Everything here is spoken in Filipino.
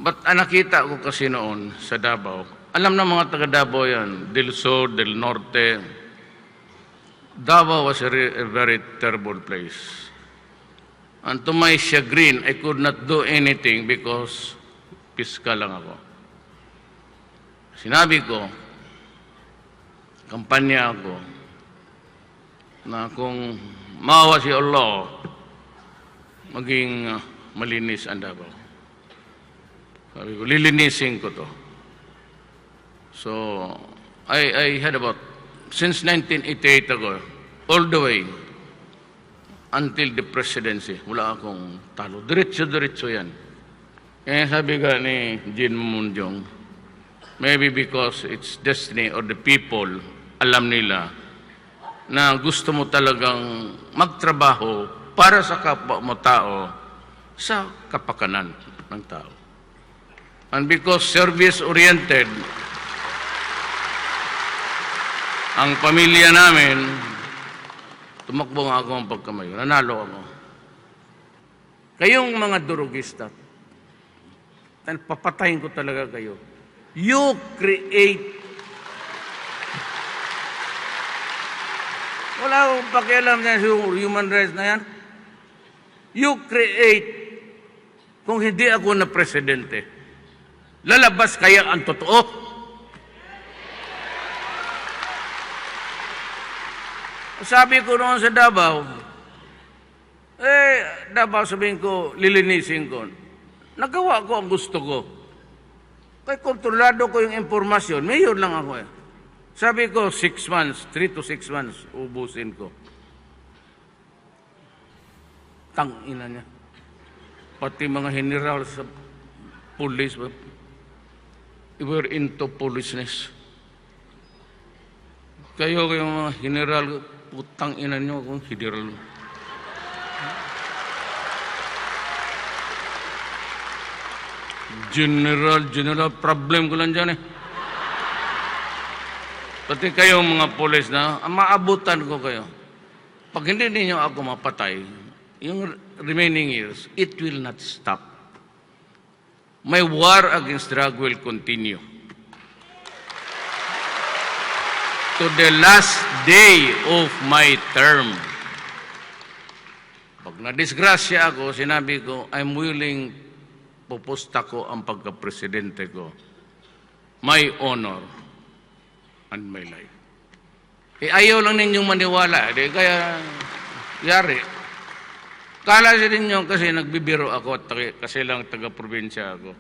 But nakita ko kasi noon sa Davao, alam na mga taga Davao yan, Del Sur, Del Norte. Davao was a very terrible place. And to my chagrin, I could not do anything because piska lang ako. Sinabi ko, kampanya ako, na kung maawa si Allah, maging malinis ang Davao. Sabi ko, lilinisin ko to. So, I had about, since 1988 ago, all the way, until the presidency, wala akong talo. Diretso-diretso yan. Kaya sabi ka ni Jean Munjong, maybe because it's destiny or the people, alam nila, na gusto mo talagang magtrabaho para sa kapwa mo tao, sa kapakanan ng tao. And because service-oriented, ang pamilya namin, tumakbo nga ako ang pagkamayo. Nanalo ako. Kayong mga durugista, papatayin ko talaga kayo. You create. Wala akong pakialam na human rights na yan. You create. Kung hindi ako na presidente, lalabas kaya ang totoo? Sabi ko noon sa Davao, Davao sabihin ko, lilinisin ko. Nagawa ko ang gusto ko. Kaya kontrolado ko yung impormasyon, mayor lang ako eh. Sabi ko, 6 months, 3 to 6 months, ubusin ko. Tangina niya. Pati mga general sa police, were into policeness. Kayo mga general, putang ina nyo akong general. General, problem ko lang dyan eh. Pati kayo mga polis na, maabutan ko kayo. Pag hindi ninyo ako mapatay, yung remaining years, it will not stop. My war against drug will continue. To the last day of my term. Pag nadisgrasya ako, sinabi ko, I'm willing, pupusta ko ang pagka-presidente ko. My honor and my life. Ayaw lang ninyong maniwala. Kaya, yari. Kala sa ninyo kasi nagbibiro ako at kasi lang taga-probinsya ako.